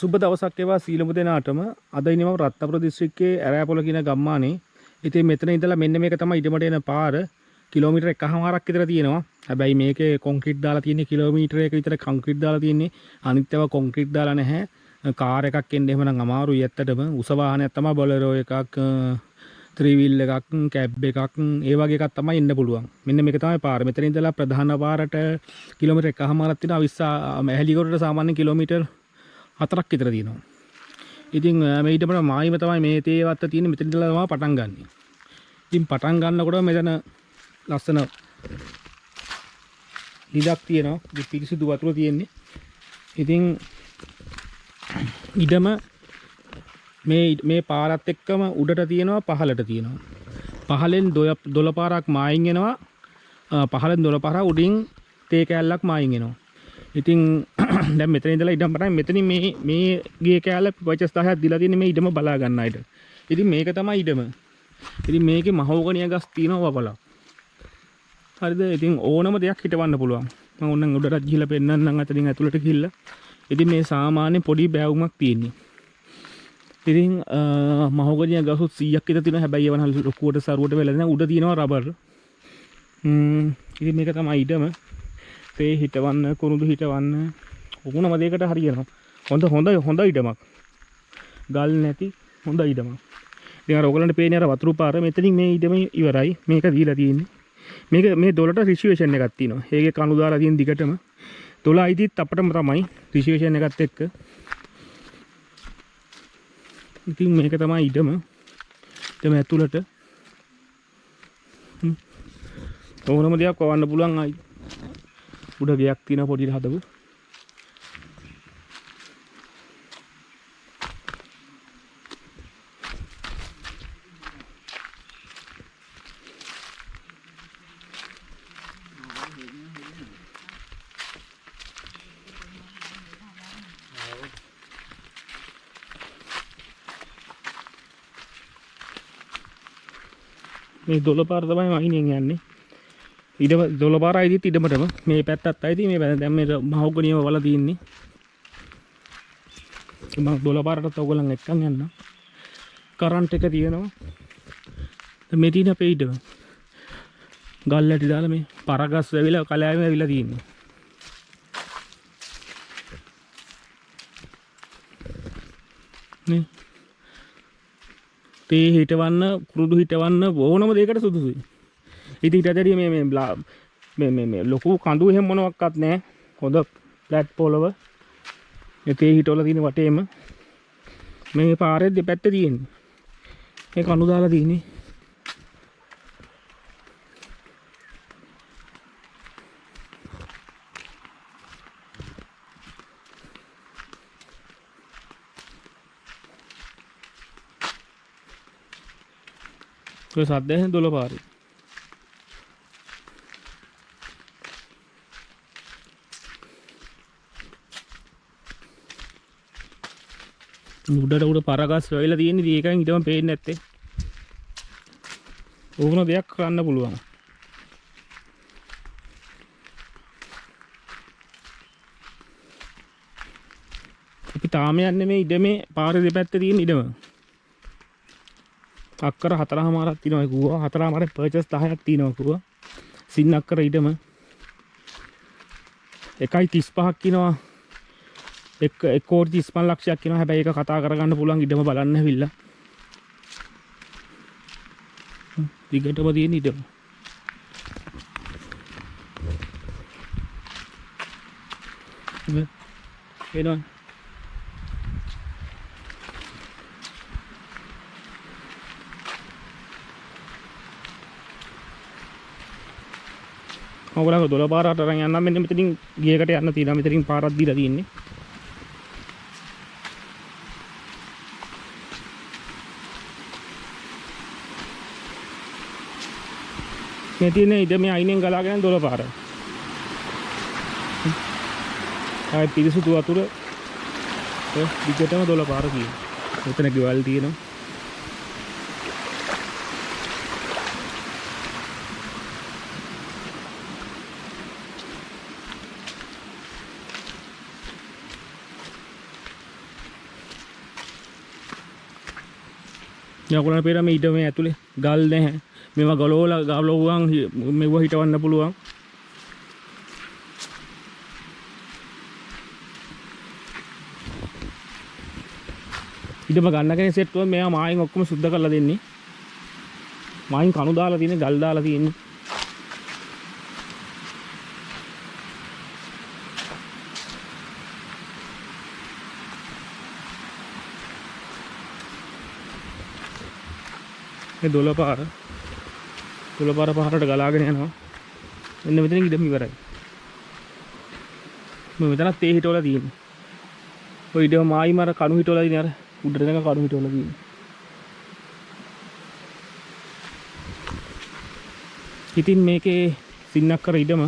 සුබ දවසක් ඒවා සීලමු දෙනාටම. අද ඉන්නේ මම රත්නපුර දිස්ත්‍රික්කයේ ඇරෑපොළ කියන ගම්මානේ. ඉතින් මෙතන ඉඳලා මෙන්න මේක තමයි ඉඩමට එන පාර. කිලෝමීටර් 1කමාරක් විතර තියෙනවා. හැබැයි මේකේ කොන්ක්‍රීට් දාලා තියෙන්නේ කිලෝමීටර් 1 විතර කොන්ක්‍රීට් දාලා තියෙන්නේ. අනිත් ඒවා කොන්ක්‍රීට් දාලා නැහැ. කාර් එකක් එන්න එහෙම නම් අමාරුයි ඇත්තටම. උස වාහනයක් තමයි බොලරෝ එකක්, ත්‍රී වීල් එකක්, කැබ් එකක්, ඒ වගේ එකක් තමයි එන්න පුළුවන්. මෙන්න මේක තමයි පාර. මෙතන ඉඳලා ප්‍රධාන පාරට කිලෝමීටර් 1කමාරක් තියෙනවා. ඇහැලිකොටට සාමාන්‍ය කිලෝමීටර් 4ක් විතර තියෙනවා. ඉතින් මේ ඊටම මායිම තමයි මේ තේවත්ත තියෙන්නේ. මෙතන ඉඳලා තමයි පටන් ගන්නෙ. ඉතින් පටන් ගන්නකොට මෙතන ලස්සන ලිඳක් තියෙනවා. පිරිසිදු වතුර තියෙන්නේ. ඉතින් ඉඩම මේ පාරත් එක්කම උඩට තියෙනවා පහළට තියෙනවා. පහළෙන් 12 පාරක් මායින් එනවා. පහළෙන් 12 පාරක් උඩින් තේ කෑල්ලක් මායින් එනවා. ඉතින් දැන් මෙතන ඉඳලා ඉඩම් පටන් මෙතනින් මේ ගේ කෑල්ල පර්චස් 10ක් දීලා තියෙන්නේ මේ ඉඩම බලා ගන්න අයට. ඉතින් මේක තමයි ඉඩම. ඉතින් මේකේ මහෝගනිය ගස් තියෙනවා වපලක්. හරිද? ඉතින් ඕනම දෙයක් හිටවන්න පුළුවන්. මම ඕනනම් උඩට ගිහිල්ලා පෙන්නන්නම් අතරින් ඇතුළට ගිහිල්ලා. ඉතින් මේ සාමාන්‍ය පොඩි බෑවුමක් තියෙන්නේ. ඉතින් මහෝගනිය ගසුත් 100ක් විතර තියෙනවා. හැබැයි ඒවා නම් ලොකුවට සරුවට වෙලා නැහැ. උඩ තියෙනවා රබර්. ඉතින් මේක තමයි ඉඩම. තේ හිටවන්න, කුරුඳු හිටවන්න ඕනම දෙයකට හරියනවා. හොඳ ඉඩමක්. ගල් නැති හොඳ ඉඩමක්. ඉතින් අර ඔයගලන්ට පේන්නේ අර වතුරු පාර මෙතනින් මේ ඉඩම ඉවරයි. මේක දීලා තියෙන්නේ. මේක මේ 12ට රිසිවේෂන් එකක් තියෙනවා. ඒකේ කණු දාලා තියෙන දිගටම 12 ඉදිත් අපිටම තමයි රිසිවේෂන් එකත් එක්ක. ඉතින් මේක තමයි ඉඩම. ඉඩම ඇතුළට ඕනම දෙයක් වවන්න පුළුවන්. ආයි උඩ ගයක් තියෙන පොඩි හදපු. මේ 12 පාර තමයි මයින්ෙන් යන්නේ. ඉඩම 12 පාර ආයිදිත් ඉඩමටම මේ පැත්තත් ආයිදී මේ දැන් මේ මහෝගනියම වල තියෙන්නේ. මම 12 පාරටත් ඔයගොල්ලන් එක්කන් යන්න. කරන්ට් එක තියෙනවා. මේ තියෙන අපේ ඉඩම. ගල් ඇටි දාලා මේ පරගස් වැවිලා කලෑවෙම වැවිලා තියෙන්නේ. නේ තේ හිටවන්න, කුරුදු හිටවන්න ඕනම දෙයකට සුදුසුයි. ඉතින් ඊට ඇදදී මේ ලොකු කඳු එහෙම මොනවත් නැහැ. හොඳ ෆ්ලැට් පොළව. මේ තේ හිටවල තියෙන වටේම මේ පාරේ දෙපැත්තේ තියෙන්නේ. මේ කඳු දාලා තියෙන්නේ. ඔය සද්දයෙන් 12 පාරේ. උඩ පරගස් වෙලා තියෙන ඉතින් ඒකෙන් ඊටම පේන්නේ නැත්තේ. ඕන දෙයක් කරන්න පුළුවන්. අපි තාම යන්නේ මේ ඉඩමේ පාරේ දෙපැත්තේ තියෙන ඉඩම. අක්කර 4මාරක් තියෙනවා කිව්වා. 4මාරේ පර්චස් 10ක් තියෙනවා කිව්වා. සින් අක්කර ඉඩම 1.35ක් කියනවා. 1.35 ලක්ෂයක් කියනවා. හැබැයි ඒක කතා කරගන්න පුළුවන් ඉඩම බලන්න ඇවිල්ලා. දිගටම තියෙන ඉඩම. එනවා. ඔයගොල්ලෝ 12 පාරට අරන් යන්න මෙන්න මෙතනින් ගියකට යන්න තියෙනවා. මෙතනින් පාරක් දීලා තියෙන්නේ. මේ තියෙන ඉඩමේ අයිනෙන් ගලාගෙන 12 පාර. ආයි පිරිසුදු වතුර දිගටම 12 පාර තියෙනවා. මෙතන ගෙවල් තියෙනවා. යකුලන පේර මේ ඊට මේ ඇතුලේ ගල් නැහැ. මේවා ගලවලා ගලවුවන් මෙව හිටවන්න පුළුවන්. ඊටම ගන්න කෙනෙක් සෙට් වුණා මෙයා මායින් ඔක්කොම සුද්ධ කරලා දෙන්නේ. මායින් කණු දාලා තියෙන්නේ ගල් දාලා තියෙන්නේ. මේ දොළපාර පහරට ගලාගෙන යනවා. එන්න මෙතනින් ඉඳන් ඉවරයි. මේ මෙතනත් තේ හිටවලා තියෙන්නේ. ඔය ඉඩම මායි මාර කණු හිටවලා තියෙන්නේ අර උඩට දෙනක කණු හිටවලා තියෙන්නේ. ඉතින් මේකේ සින්නක් කර ඉඩම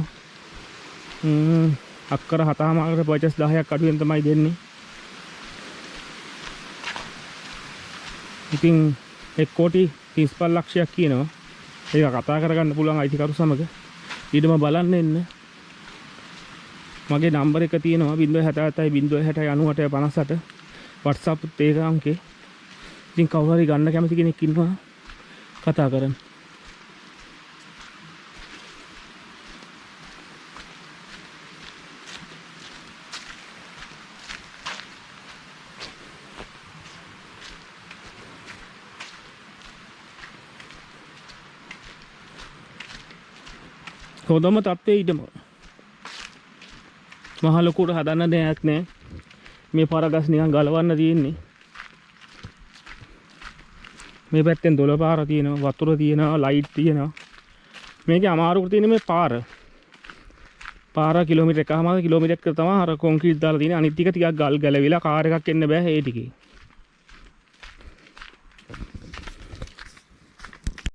අක්කර 7මාකට පර්චස් 10ක් අඩුවෙන් තමයි දෙන්නේ. ඉතින් 1,35 ලක්ෂයක් කියනවා. ඒක කතා කරගන්න පුළුවන් අයිතිකරු සමග. ඊටම බලන්න එන්න. මගේ නම්බර එක තියෙනවා 077 060 98 58 WhatsApp එකේ අංකේ. ඉතින් කවුරු හරි ගන්න කැමති කෙනෙක් ඉන්නවා කතා කරන්න. හොඳම තත්ත්වයේ ඉඩම මහ ලොකුට හදන්න දෙයක් නෑ. මේ පරගස් නිකන් ගලවන්න තියෙන්නේ. මේ පැත්තෙන් දොළ පාර තියෙනවා, වතුර තියෙනවා, ලයිට් තියෙනවා. මේකේ අමාරුකට තියෙන්නේ මේ පාර කිලෝමීටර් 1.5 කිලෝමීටර් තමයි අර කොන්ක්‍රීට් දාලා තියෙන්නේ. අනිත් ටික ටිකක් ගල් ගැලවිලා කාර් එකක් එන්න බෑ ඒ ටිකේ.